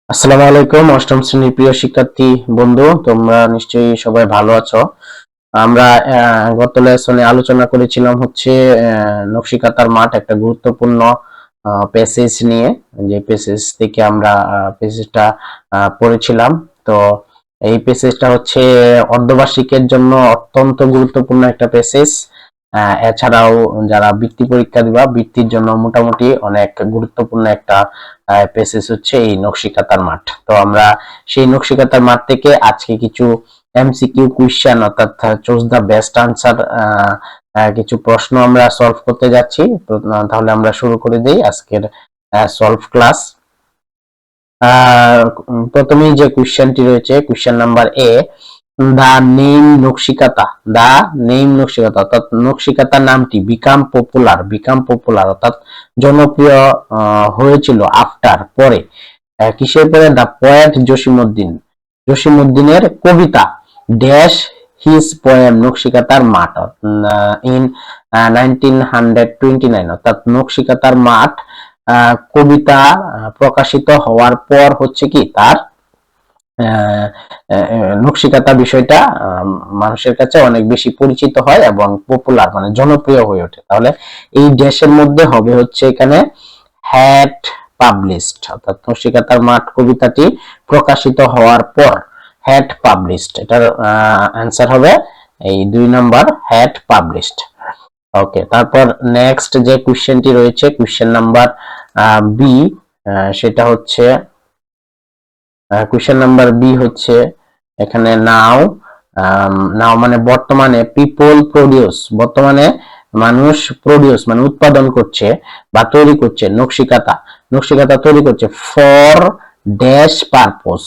আসসালামু আলাইকুম অষ্টম শ্রেণীর প্রিয় শিক্ষার্থী বন্ধু, তোমরা নিশ্চয়ই সবাই ভালো আছো। আমরা গত লেসনে আলোচনা করেছিলাম হচ্ছে নকশিকাঁথার মাঠ একটা গুরুত্বপূর্ণ প্যাসেজ নিয়ে, যে প্যাসেজ থেকে আমরা প্যাসেজটা পড়েছিলাম। তো এই প্যাসেজটা হচ্ছে অর্ধবার্ষিকের জন্য অত্যন্ত গুরুত্বপূর্ণ একটা প্যাসেজ। এছাড়াও যারা বৃত্তি পরীক্ষা দিবা, বৃত্তির জন্য মোটামুটি অনেক গুরুত্বপূর্ণ একটা প্যাসেজ হচ্ছে এই নকশিকাঁথার মাঠ। তো আমরা সেই নকশিকাঁথার মাঠ থেকে আজকে কিছু এমসিকিউ কোশ্চেন, অর্থাৎ চুজ দা বেস্ট আনসার, কিছু প্রশ্ন আমরা সলভ করতে যাচ্ছি। তো তাহলে আমরা শুরু করে দেই আজকের সলভ ক্লাস। প্রথমেই যে কোশ্চেনটি রয়েছে, question number A, the name Nakshikantha, the name Nakshikantha অর্থাৎ নকশিকাঁথার নামটি বিকাম পপুলার অর্থাৎ জনপ্রিয় হয়েছিল আফটার পরে, কিসের পরে? দা পোয়েট জসিমউদ্দিনের কবিতা ড্যাশ হিজ পোয়েম নকশিকাঁথার মাঠ ইন 1929, অর্থাৎ নকশিকাঁথার মাঠ কবিতা প্রকাশিত হওয়ার পর হচ্ছে কি তার নকশিকাঁথা বিষয়টা মানুষের কাছে অনেক বেশি পরিচিত হয় এবং পপুলার মানে জনপ্রিয় হয়ে ওঠে। তাহলে এই ড্যাশের মধ্যে হবে হচ্ছে এখানে হ্যাড পাবলিশড, অর্থাৎ নকশিকাঁথার মাঠ কবিতাটি প্রকাশিত হওয়ার পর হ্যাড পাবলিশড, এটার অ্যান্সার হবে এই 2 নম্বর, হ্যাড পাবলিশড। ওকে, তারপর নেক্সট যে কোশ্চেনটি রয়েছে, কোশ্চেন নাম্বার বি, সেটা হচ্ছে কোশ্চেন নাম্বার বি হচ্ছে এখানে নাও, নাও মানে বর্তমানে, পিপল প্রডিউস বর্তমানে মানুষ প্রডিউস মানে উৎপাদন করছে বা তৈরি করছে নকশিকাঁথা তৈরি করছে ফর ড্যাশ পারপোজ,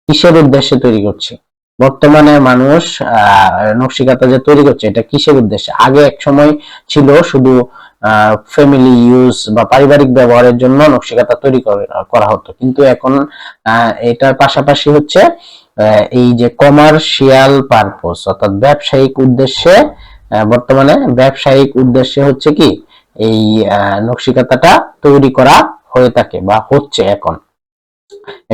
কিসের উদ্দেশ্যে তৈরি করছে? বর্তমানে মানুষ নকশিকাঁথা যে তৈরি করছে এটা কিসের উদ্দেশ্যে? আগে এক সময় ছিল শুধু ফ্যামিলি ইউজ বা পারিবারিক ব্যবহারের জন্য নকশিকাঁথা তৈরি করা হতো, কিন্তু এখন এটার পাশাপাশি হচ্ছে এই যে কমার্শিয়াল পারপোজ অর্থাৎ ব্যবসায়িক উদ্দেশ্যে, বর্তমানে ব্যবসায়িক উদ্দেশ্যে হচ্ছে কি এই নকশিকাঁথাটা তৈরি করা হয়ে থাকে বা হচ্ছে এখন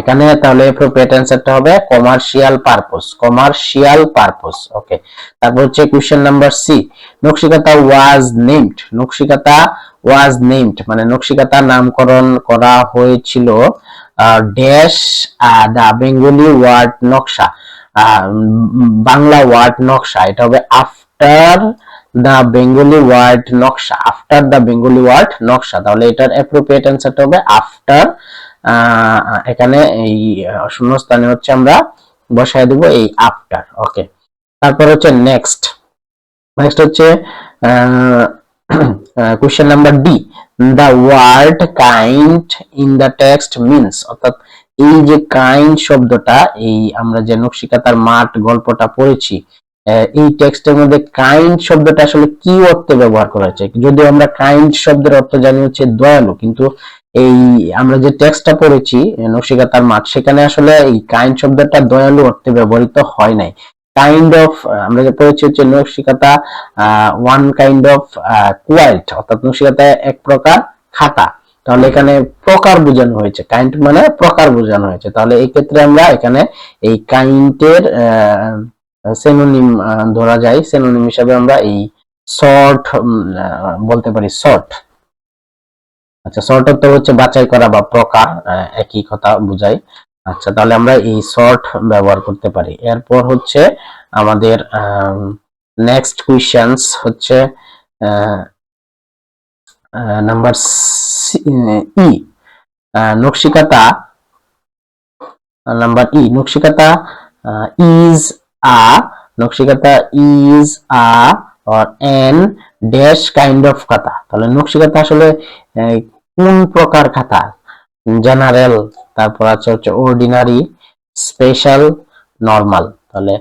এখানে। তাহলে অ্যাপ্রোপ্রিয়েট অ্যানসারটা হবে কমার্শিয়াল পারপোজ। ওকে, তারপর হচ্ছে question number C, Nakshikantha was named মানে নকশিকাঁথা নামকরণ করা হয়েছিল ড্যাশ দা বেঙ্গলি ওয়ার্ড নকশা, বাংলা ওয়ার্ড নকশা, এটা হবে আফটার দা বেঙ্গলি ওয়ার্ড নকশা, তাহলে এটার অ্যাপ্রোপ্রিয়েট অ্যানসারটা হবে আফটার। এখানে এই শূন্যস্থানে হচ্ছে আমরা বসায় দেব এই আফটার। ওকে, তারপর হচ্ছে নেক্সট হচ্ছে question number D, the word kind in the text means, অর্থাৎ এই যে কাইন্ড শব্দটা, এই আমরা যে নকশিকাঁথার মাঠ গল্পটা পড়েছি এই টেক্সটের মধ্যে কাইন্ড শব্দটা আসলে কি অর্থে ব্যবহার করা হয়েছে? যদিও আমরা কাইন্ড শব্দের অর্থ জানি হচ্ছে দয়ালু, কিন্তু এই আমরা যে টেক্সটটা পড়েছি নকশিকাঁথার মাঠ, সেখানে আসলে এই কাইন্ড শব্দটা দয়ালু অর্থে ব্যবহৃত হয় নাই। কাইন্ড অফ আমরা যে পড়েছি হচ্ছে Nakshikantha one kind of quite, অর্থাৎ নকশিকাঁথা এক প্রকার খাতা, তাহলে এখানে প্রকার বোঝানো হয়েছে, কাইন্ড মানে প্রকার বোঝানো হয়েছে। তাহলে এই ক্ষেত্রে আমরা এখানে এই কাইন্ডের সিনোনিম ধরা যায়, সিনোনিম হিসাবে আমরা এই সর্ট বলতে পারি, সর্ট। আচ্ছা, সর্ট অর্থ হচ্ছে বাছাই করা বা প্রকার, একই কথা বোঝায়। আচ্ছা, তাহলে আমরা এই সর্ট ব্যবহার করতে পারি। এরপর হচ্ছে আমাদের নেক্সট কোশ্চেনস হচ্ছে number E, Nakshi Kantha, number E, Nakshi Kantha is a, Nakshi Kantha is a or an dash kind of খাতা, তাহলে নকশিকাঁথা আসলে কোন প্রকার খাতা? জেনারেল, তারপর আছে হচ্ছে অর্ডিনারি, স্পেশাল, নরমাল। তাহলে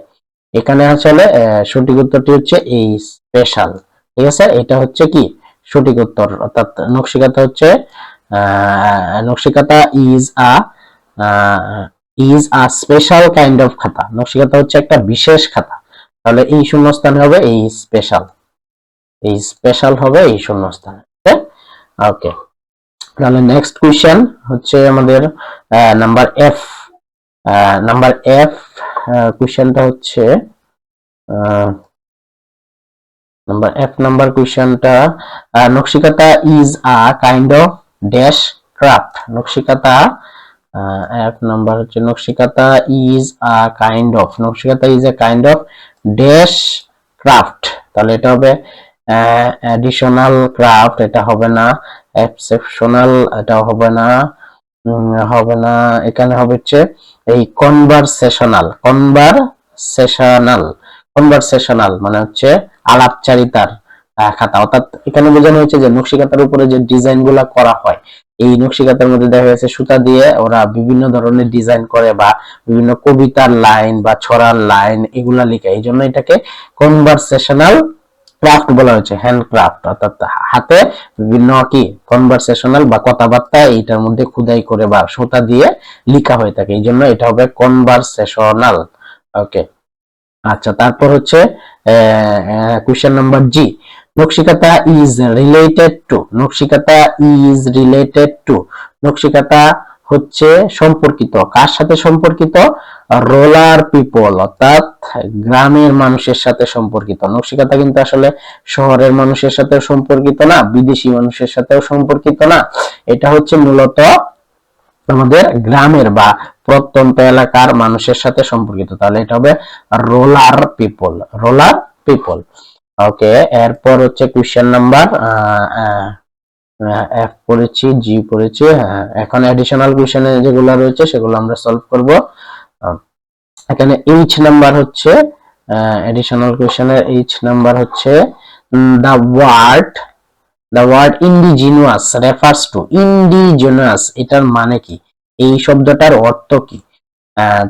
এখানে আসলে সঠিক উত্তরটি হচ্ছে এই স্পেশাল। ঠিক আছে, এটা হচ্ছে কি সঠিক উত্তর, অর্থাৎ নকশিকাঁথা হচ্ছে Nakshi Kantha is a special kind of খাতা, নকশিকাঁথা হচ্ছে একটা বিশেষ খাতা। তাহলে এই শূন্যস্থানে হবে এই স্পেশাল, হবে এই শূন্যস্থানে। ওকে, তাহলে নেক্সট কোশ্চেন হচ্ছে আমাদের নাম্বার এফ। নাম্বার এফ কোশ্চেনটা হচ্ছে নাম্বার এফ নাম্বার কোশ্চেনটা, nakshi kantha is a kind of dash craft. Nakshi kantha F number হচ্ছে nakshi kantha is a kind of, nakshi kantha is a kind of dash craft. তাহলে এটা হবে অ্যাডিশনাল ক্রাফট, এটা হবে না। এক্সেপশনাল, এটা হবে না। হবে না। এখানে হবে হচ্ছে এই কনভারসেশনাল। কনভারসেশনাল মানে হচ্ছে আলাপচারিতার খাতা। অর্থাৎ এখানে বোঝানো হয়েছে যে নকশিকাতার উপরে যে ডিজাইন গুলা করা হয়, এই নকশিকাতার মধ্যে দেখা যাচ্ছে সুতা দিয়ে ওরা বিভিন্ন ধরনের ডিজাইন করে বা বিভিন্ন কবিতার লাইন বা ছড়ার লাইন এগুলা লিখে, এই জন্য এটাকে কনভারসেশনাল ক্রাফট বলা হয়েছে, হ্যান্ডক্রাফট। অর্থাৎ হাতে বিভিন্ন কি কনভারসেশনাল বা কথাবার্তা এইটার মধ্যে খোদাই করে বা সুতা দিয়ে লেখা হয়ে থাকে, এই জন্য এটা হবে কনভারসেশনাল। ওকে, আচ্ছা তারপর হচ্ছে question number G. Nakshi kantha is related to, nakshi kantha is related to, nakshi kantha হচ্ছে সম্পর্কিত, কার সাথে সম্পর্কিত? রোলার পিপল, অর্থাৎ গ্রামের মানুষের সাথে সম্পর্কিত। নকশিকাতা কিন্তু আসলে শহরের মানুষের সাথে সম্পর্কিত না, বিদেশি মানুষের সাথেও সম্পর্কিত না, এটা হচ্ছে মূলত আমাদের গ্রামের বা প্রত্যন্ত এলাকার মানুষের সাথে সম্পর্কিত। তাহলে এটা হবে রোলার পিপল, রোলার পিপল। ওকে, এরপর হচ্ছে কোশ্চেন নাম্বার এফ পড়েছি, জি পড়েছি। এখন এডিশনাল কোশ্চেনে যেগুলো রয়েছে সেগুলো আমরা সলভ করব। এখানে এইচ নাম্বার হচ্ছে এডিশনাল কোশ্চেনের এইচ নাম্বার হচ্ছে the word indigenous refers to, indigenous এটার মানে কি, এই শব্দটার অর্থ কি?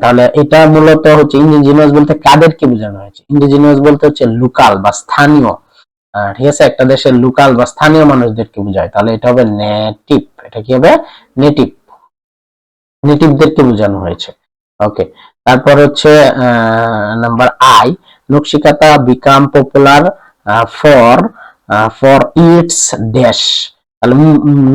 তাহলে এটা মূলত হচ্ছে ইন্ডিজিনিয়াস বলতে কাদেরকে বোঝানো হয়েছে? ইন্ডিজিনিয়াস বলতে হচ্ছে লোকাল বা স্থানীয়, ঠিক আছে, একটা দেশের লোকাল বা স্থানীয় মানুষদেরকে বোঝায়। তাহলে এটা হবে নেটিভ, এটা কি হবে? নেটিভ, নেটিভদেরকে বোঝানো হয়েছে। ওকে, তারপর হচ্ছে number I, nakshi kantha become popular for for its dash. তাহলে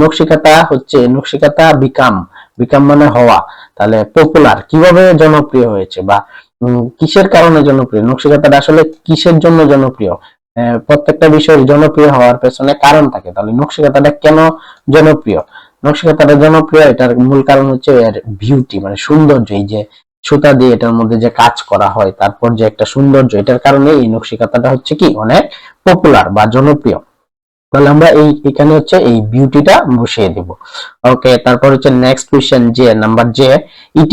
নকশিকাতা হচ্ছে, নকশিকাতা বিকাম, বিকাম মানে হওয়া, তাহলে পপুলার কিভাবে জনপ্রিয় হয়েছে বা কিসের কারণে জনপ্রিয়? নকশিকাতাটা আসলে কিসের জন্য জনপ্রিয়? প্রত্যেকটা বিষয়ের জনপ্রিয় হওয়ার পেছনে কারণ থাকে। তাহলে নকশিকাতাটা কেন জনপ্রিয়? নকশিকাতাটা জনপ্রিয়, এটার মূল কারণ হচ্ছে এর বিউটি মানে সৌন্দর্য, এই যে সুতা দিয়ে এটার মধ্যে যে কাজ করা হয়, তারপর যে একটা সৌন্দর্য, এটার কারণে এই নকশিকাতাটা হচ্ছে কি অনেক পপুলার বা জনপ্রিয়। তাহলে আমরা এই এখানে হচ্ছে এই বিউটিটা বসিয়ে দেব। ওকে, তারপর হচ্ছে নেক্সট কোশ্চেন যে নাম্বার যে, it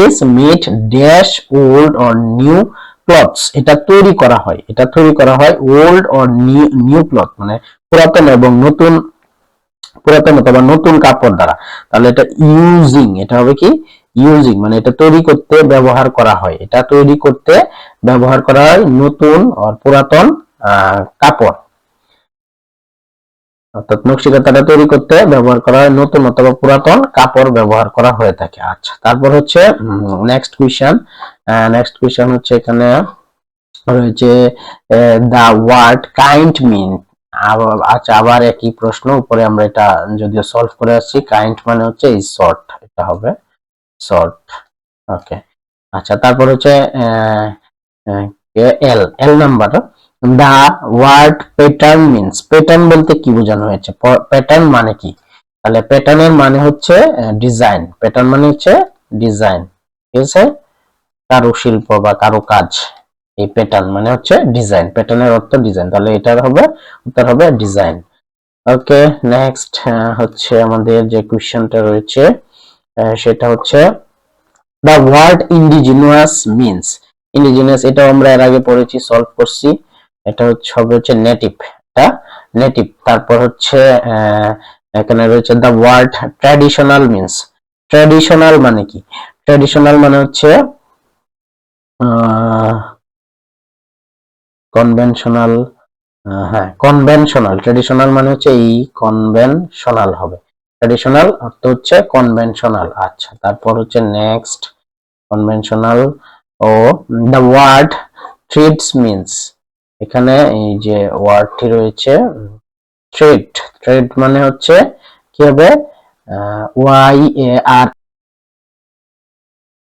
is made dash old or new clothes. এটা তৈরি করা হয়, এটা তৈরি করা হয় ওল্ড অর নিউ ক্লথ মানে পুরাতন এবং নতুন, পুরাতন অথবা নতুন কাপড় দ্বারা। তাহলে এটা ইউজিং, এটা হবে কি ইউজিং মানে এটা তৈরি করতে ব্যবহার করা হয়, এটা তৈরি করতে ব্যবহার করা হয় নতুন আর পুরাতন কাপড়, অর্থাৎ নকশিকাতাটা তৈরি করতে ব্যবহার করা হয় নতুন অথবা পুরাতন কাপড় ব্যবহার করা হয়ে থাকে। আচ্ছা, তারপর হচ্ছে নেক্সট কোশ্চেন হচ্ছে এখানে রয়েছে দা ওয়ার্ড কাইন্ড মিন। আচ্ছা, আবার একই প্রশ্ন, উপরে আমরা এটা যদিও সলভ করে আসছি। কাইন্ড মানে হচ্ছে এই শর্ট, এটা হবে শর্ট। ওকে, আচ্ছা, তারপর হচ্ছে L, L number, the word pattern means. Pattern বলতে কি বোঝানো হয়েছে? প্যাটার্ন মানে কি? তাহলে প্যাটার্নের মানে হচ্ছে ডিজাইন, প্যাটার্ন মানে হচ্ছে ডিজাইন, ঠিক আছে, কারুশিল্প বা কারুকাজ। এই প্যাটার্ন মানে হচ্ছে ডিজাইন, প্যাটার্নের অর্থ ডিজাইন, তাহলে এটার হবে উত্তর হবে ডিজাইন। ওকে, নেক্সট হচ্ছে আমাদের যে কোশ্চেনটা রয়েছে সেটা হচ্ছে the word indigenous means. Indigenous এটা আমরা এর আগে পড়েছি, সলভ করছি। এটা হচ্ছে হবে হচ্ছে নেটিভ, এটা নেটিভ। তারপর হচ্ছে এখানে রয়েছে the word traditional means. Traditional মানে কি? ট্র্যাডিশনাল মানে হচ্ছে কনভেনশনাল, হ্যাঁ কনভেনশনাল। ট্র্যাডিশনাল মানে হচ্ছে এই কনভেনশনাল হবে, ট্র্যাডিশনাল অর্থ হচ্ছে কনভেনশনাল। আচ্ছা, তারপর হচ্ছে নেক্সট কনভেনশনাল ও দ্য ওয়ার্ড থ্রেডস মিনস। এখানে এই যে ওয়ার্ডটি রয়েছে থ্রেড, থ্রেড মানে হচ্ছে কি হবে? ওয়াই আর